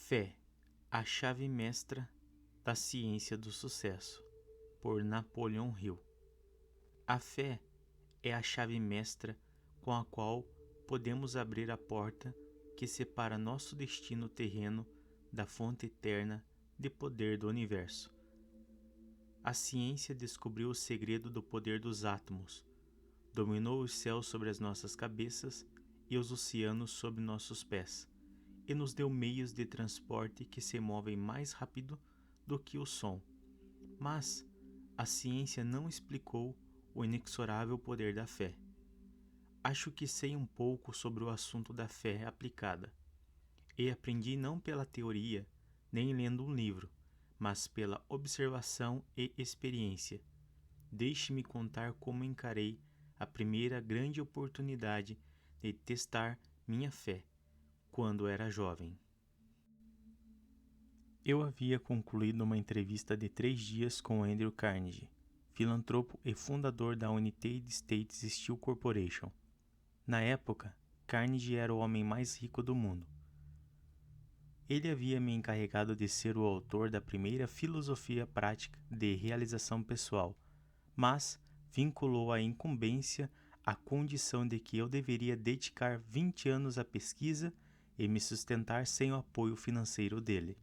Fé, a chave mestra da ciência do sucesso, por Napoleon Hill. A fé é a chave mestra com a qual podemos abrir a porta que separa nosso destino terreno da fonte eterna de poder do universo. A ciência descobriu o segredo do poder dos átomos, dominou os céus sobre as nossas cabeças e os oceanos sob nossos pés, e nos deu meios de transporte que se movem mais rápido do que o som. Mas a ciência não explicou o inexorável poder da fé. Acho que sei um pouco sobre o assunto da fé aplicada, e aprendi não pela teoria, nem lendo um livro, mas pela observação e experiência. Deixe-me contar como encarei a primeira grande oportunidade de testar minha fé, quando era jovem. Eu havia concluído uma entrevista de 3 dias com Andrew Carnegie, filantropo e fundador da United States Steel Corporation. Na época, Carnegie era o homem mais rico do mundo. Ele havia me encarregado de ser o autor da primeira filosofia prática de realização pessoal, mas vinculou a incumbência à condição de que eu deveria dedicar 20 anos à pesquisa e me sustentar sem o apoio financeiro dele.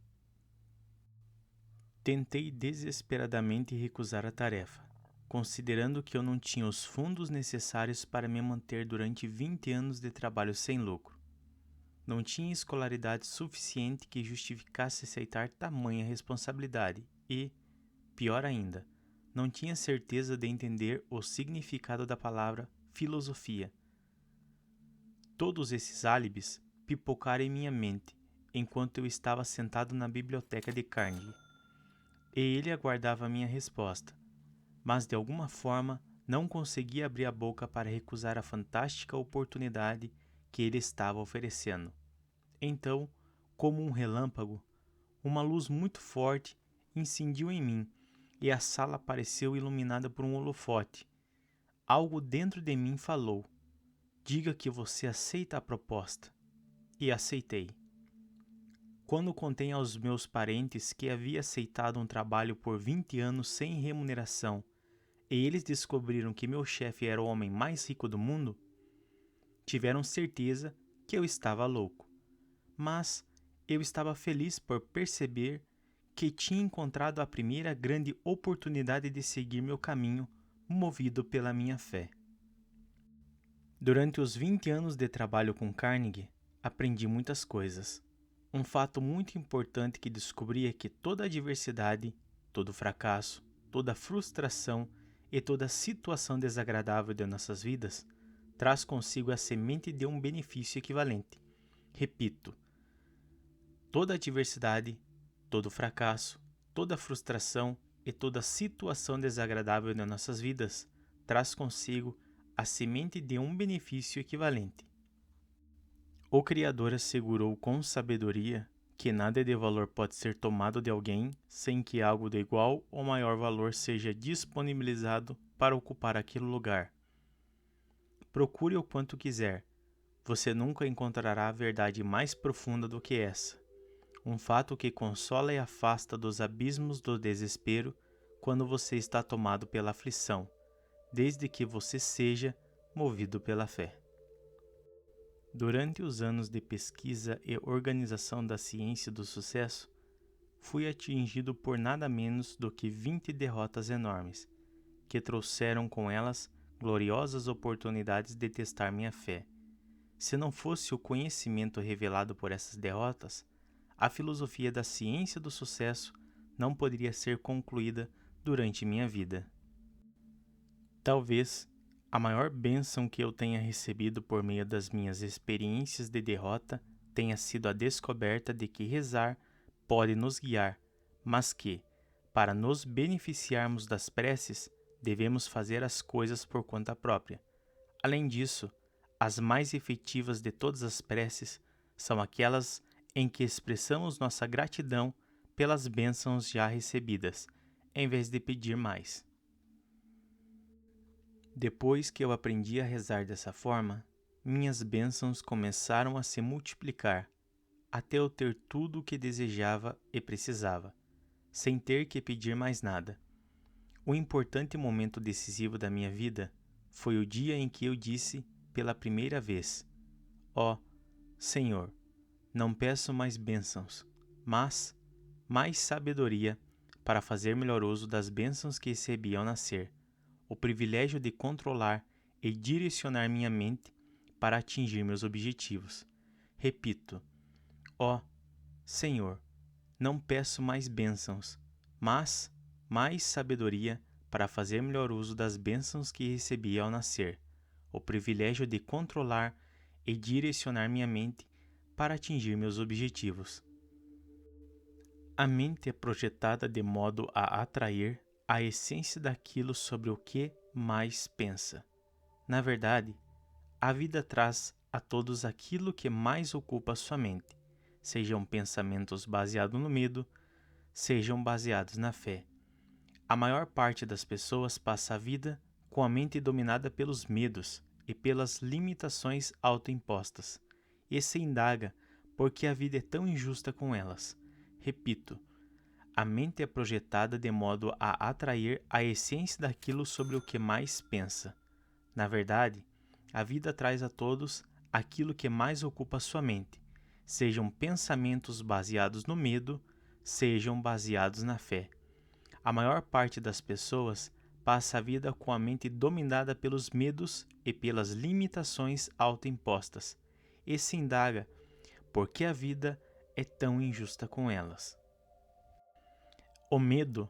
Tentei desesperadamente recusar a tarefa, considerando que eu não tinha os fundos necessários para me manter durante 20 anos de trabalho sem lucro. Não tinha escolaridade suficiente que justificasse aceitar tamanha responsabilidade e, pior ainda, não tinha certeza de entender o significado da palavra filosofia. Todos esses álibis pipocaram em minha mente enquanto eu estava sentado na biblioteca de Carnegie. E ele aguardava minha resposta, mas de alguma forma não conseguia abrir a boca para recusar a fantástica oportunidade que ele estava oferecendo. Então, como um relâmpago, uma luz muito forte incendiu em mim e a sala pareceu iluminada por um holofote. Algo dentro de mim falou: diga que você aceita a proposta. E aceitei. Quando contei aos meus parentes que havia aceitado um trabalho por 20 anos sem remuneração e eles descobriram que meu chefe era o homem mais rico do mundo, tiveram certeza que eu estava louco. Mas eu estava feliz por perceber que tinha encontrado a primeira grande oportunidade de seguir meu caminho, movido pela minha fé. Durante os 20 anos de trabalho com Carnegie, aprendi muitas coisas. Um fato muito importante que descobri é que toda adversidade, todo fracasso, toda frustração e toda situação desagradável de nossas vidas traz consigo a semente de um benefício equivalente. Repito, toda adversidade, todo fracasso, toda frustração e toda situação desagradável de nossas vidas traz consigo a semente de um benefício equivalente. O Criador assegurou com sabedoria que nada de valor pode ser tomado de alguém sem que algo de igual ou maior valor seja disponibilizado para ocupar aquele lugar. Procure o quanto quiser, você nunca encontrará a verdade mais profunda do que essa. Um fato que consola e afasta dos abismos do desespero quando você está tomado pela aflição, desde que você seja movido pela fé. Durante os anos de pesquisa e organização da ciência do sucesso, fui atingido por nada menos do que 20 derrotas enormes, que trouxeram com elas gloriosas oportunidades de testar minha fé. Se não fosse o conhecimento revelado por essas derrotas, a filosofia da ciência do sucesso não poderia ser concluída durante minha vida. Talvez a maior bênção que eu tenha recebido por meio das minhas experiências de derrota tenha sido a descoberta de que rezar pode nos guiar, mas que, para nos beneficiarmos das preces, devemos fazer as coisas por conta própria. Além disso, as mais efetivas de todas as preces são aquelas em que expressamos nossa gratidão pelas bênçãos já recebidas, em vez de pedir mais. Depois que eu aprendi a rezar dessa forma, minhas bênçãos começaram a se multiplicar. até eu ter tudo o que desejava e precisava, sem ter que pedir mais nada. Um importante momento decisivo da minha vida foi o dia em que eu disse pela primeira vez: Ó Senhor, não peço mais bênçãos, mas mais sabedoria para fazer melhor uso das bênçãos que recebi ao nascer, o privilégio de controlar e direcionar minha mente para atingir meus objetivos. Repito, ó Senhor, não peço mais bênçãos, mas mais sabedoria para fazer melhor uso das bênçãos que recebi ao nascer, o privilégio de controlar e direcionar minha mente para atingir meus objetivos. A mente é projetada de modo a atrair a essência daquilo sobre o que mais pensa. Na verdade, a vida traz a todos aquilo que mais ocupa sua mente, sejam pensamentos baseados no medo, sejam baseados na fé. A maior parte das pessoas passa a vida com a mente dominada pelos medos e pelas limitações autoimpostas, e se indaga por que a vida é tão injusta com elas. Repito, a mente é projetada de modo a atrair a essência daquilo sobre o que mais pensa. Na verdade, a vida traz a todos aquilo que mais ocupa sua mente, sejam pensamentos baseados no medo, sejam baseados na fé. A maior parte das pessoas passa a vida com a mente dominada pelos medos e pelas limitações autoimpostas, e se indaga por que a vida é tão injusta com elas. O medo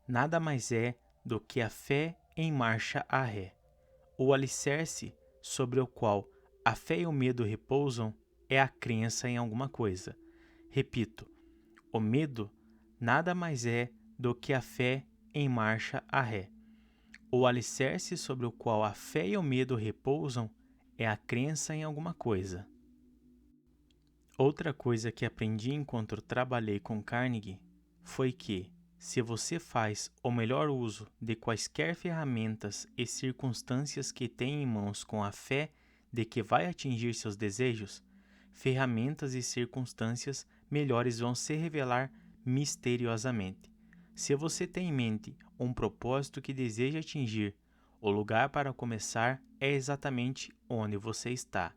nada mais é do que a fé em marcha a ré. O alicerce sobre o qual a fé e o medo repousam é a crença em alguma coisa. Repito, o medo nada mais é do que a fé em marcha a ré. O alicerce sobre o qual a fé e o medo repousam é a crença em alguma coisa. Outra coisa que aprendi enquanto trabalhei com Carnegie foi que, se você faz o melhor uso de quaisquer ferramentas e circunstâncias que tem em mãos com a fé de que vai atingir seus desejos, ferramentas e circunstâncias melhores vão se revelar misteriosamente. Se você tem em mente um propósito que deseja atingir, o lugar para começar é exatamente onde você está.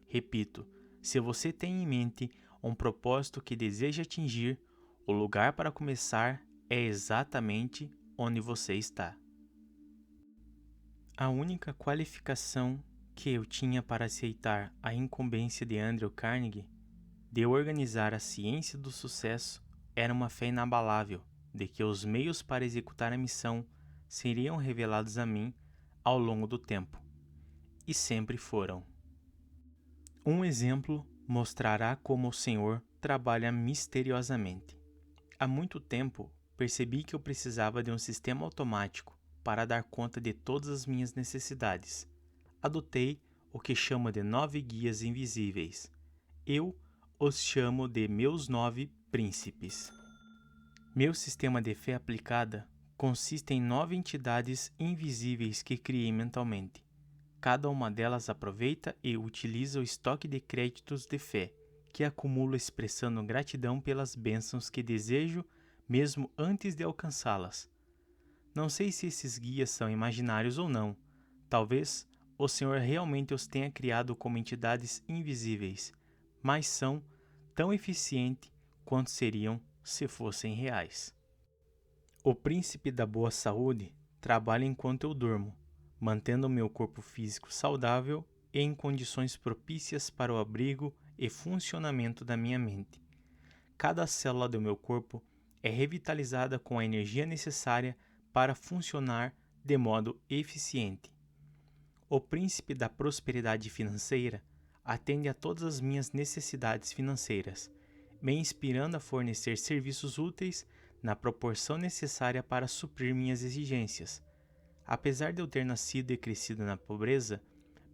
Repito, se você tem em mente um propósito que deseja atingir, o lugar para começar é exatamente onde você está. A única qualificação que eu tinha para aceitar a incumbência de Andrew Carnegie de organizar a ciência do sucesso era uma fé inabalável de que os meios para executar a missão seriam revelados a mim ao longo do tempo. E sempre foram. Um exemplo mostrará como o Senhor trabalha misteriosamente. Há muito tempo, percebi que eu precisava de um sistema automático para dar conta de todas as minhas necessidades. Adotei o que chamo de 9 guias invisíveis. Eu os chamo de meus 9 príncipes. Meu sistema de fé aplicada consiste em 9 entidades invisíveis que criei mentalmente. Cada uma delas aproveita e utiliza o estoque de créditos de fé, que acumulo expressando gratidão pelas bênçãos que desejo mesmo antes de alcançá-las. Não sei se esses guias são imaginários ou não. Talvez o Senhor realmente os tenha criado como entidades invisíveis, mas são tão eficientes quanto seriam se fossem reais. O príncipe da boa saúde trabalha enquanto eu durmo, mantendo o meu corpo físico saudável e em condições propícias para o abrigo e funcionamento da minha mente. Cada célula do meu corpo é revitalizada com a energia necessária para funcionar de modo eficiente. O príncipe da prosperidade financeira atende a todas as minhas necessidades financeiras, me inspirando a fornecer serviços úteis na proporção necessária para suprir minhas exigências. Apesar de eu ter nascido e crescido na pobreza,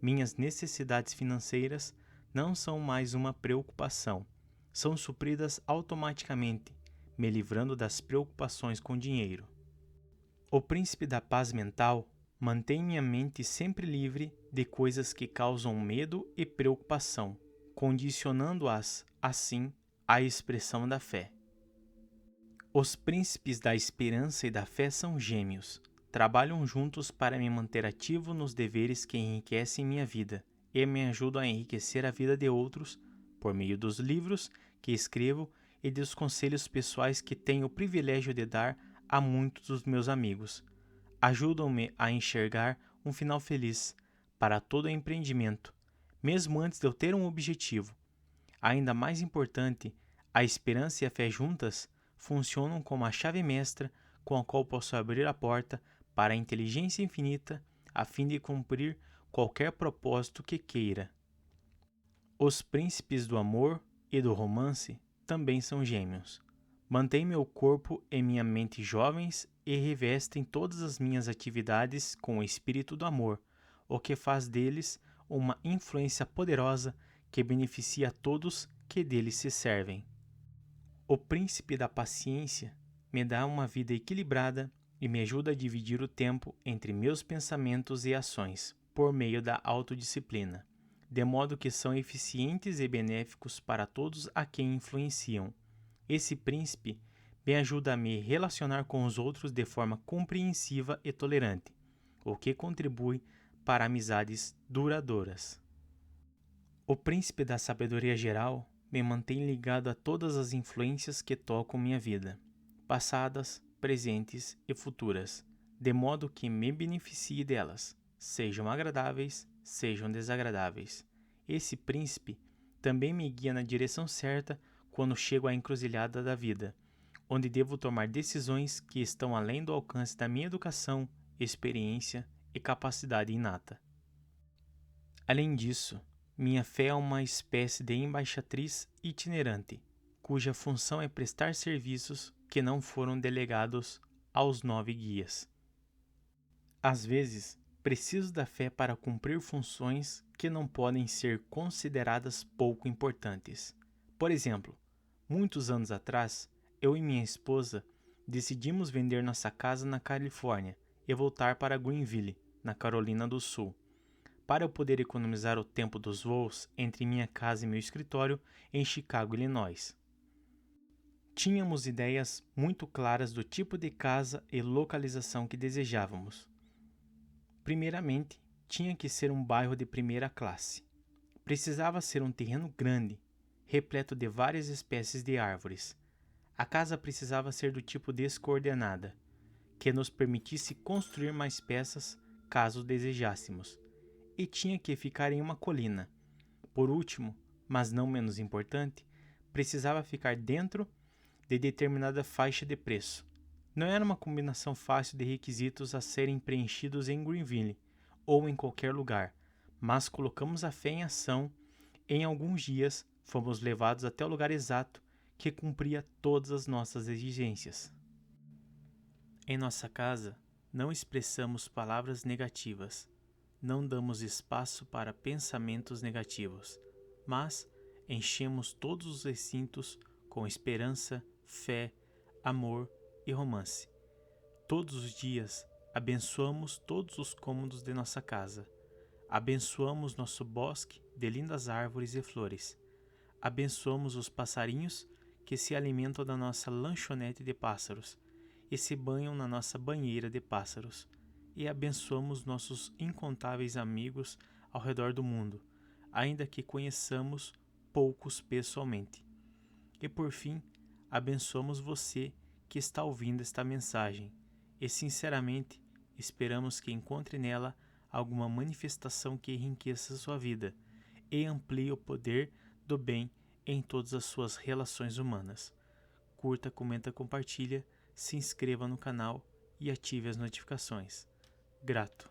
minhas necessidades financeiras não são mais uma preocupação. São supridas automaticamente, me livrando das preocupações com dinheiro. O príncipe da paz mental mantém minha mente sempre livre de coisas que causam medo e preocupação, condicionando-as, assim, a expressão da fé. Os príncipes da esperança e da fé são gêmeos. Trabalham juntos para me manter ativo nos deveres que enriquecem minha vida e me ajudam a enriquecer a vida de outros por meio dos livros que escrevo e dos conselhos pessoais que tenho o privilégio de dar a muitos dos meus amigos. Ajudam-me a enxergar um final feliz para todo empreendimento, mesmo antes de eu ter um objetivo. Ainda mais importante, a esperança e a fé juntas funcionam como a chave mestra com a qual posso abrir a porta para a inteligência infinita a fim de cumprir qualquer propósito que queira. Os príncipes do amor e do romance também são gêmeos. Mantêm meu corpo e minha mente jovens e revestem todas as minhas atividades com o espírito do amor, o que faz deles uma influência poderosa que beneficia a todos que deles se servem. O príncipe da paciência me dá uma vida equilibrada e me ajuda a dividir o tempo entre meus pensamentos e ações, por meio da autodisciplina, de modo que são eficientes e benéficos para todos a quem influenciam. Esse príncipe me ajuda a me relacionar com os outros de forma compreensiva e tolerante, o que contribui para amizades duradouras. O príncipe da sabedoria geral me mantém ligado a todas as influências que tocam minha vida, passadas, presentes e futuras, de modo que me beneficie delas, sejam agradáveis, sejam desagradáveis. Esse príncipe também me guia na direção certa quando chego à encruzilhada da vida, onde devo tomar decisões que estão além do alcance da minha educação, experiência e capacidade inata. Além disso, minha fé é uma espécie de embaixatriz itinerante, cuja função é prestar serviços que não foram delegados aos 9 guias. Às vezes, preciso da fé para cumprir funções que não podem ser consideradas pouco importantes. Por exemplo, muitos anos atrás, eu e minha esposa decidimos vender nossa casa na Califórnia e voltar para Greenville, na Carolina do Sul, para eu poder economizar o tempo dos voos entre minha casa e meu escritório em Chicago, Illinois. Tínhamos ideias muito claras do tipo de casa e localização que desejávamos. Primeiramente, tinha que ser um bairro de primeira classe. Precisava ser um terreno grande, repleto de várias espécies de árvores. A casa precisava ser do tipo descoordenada, que nos permitisse construir mais peças caso desejássemos, e tinha que ficar em uma colina. Por último, mas não menos importante, precisava ficar dentro de determinada faixa de preço. Não era uma combinação fácil de requisitos a serem preenchidos em Greenville ou em qualquer lugar, mas colocamos a fé em ação. Em alguns dias, fomos levados até o lugar exato que cumpria todas as nossas exigências. Em nossa casa, não expressamos palavras negativas, não damos espaço para pensamentos negativos, mas enchemos todos os recintos com esperança, fé, amor e romance. Todos os dias, abençoamos todos os cômodos de nossa casa. Abençoamos nosso bosque de lindas árvores e flores. Abençoamos os passarinhos que se alimentam da nossa lanchonete de pássaros e se banham na nossa banheira de pássaros. E abençoamos nossos incontáveis amigos ao redor do mundo, ainda que conheçamos poucos pessoalmente. E por fim, abençoamos você que está ouvindo esta mensagem e sinceramente esperamos que encontre nela alguma manifestação que enriqueça sua vida e amplie o poder do bem em todas as suas relações humanas. Curta, comenta, compartilha, se inscreva no canal e ative as notificações. Grato.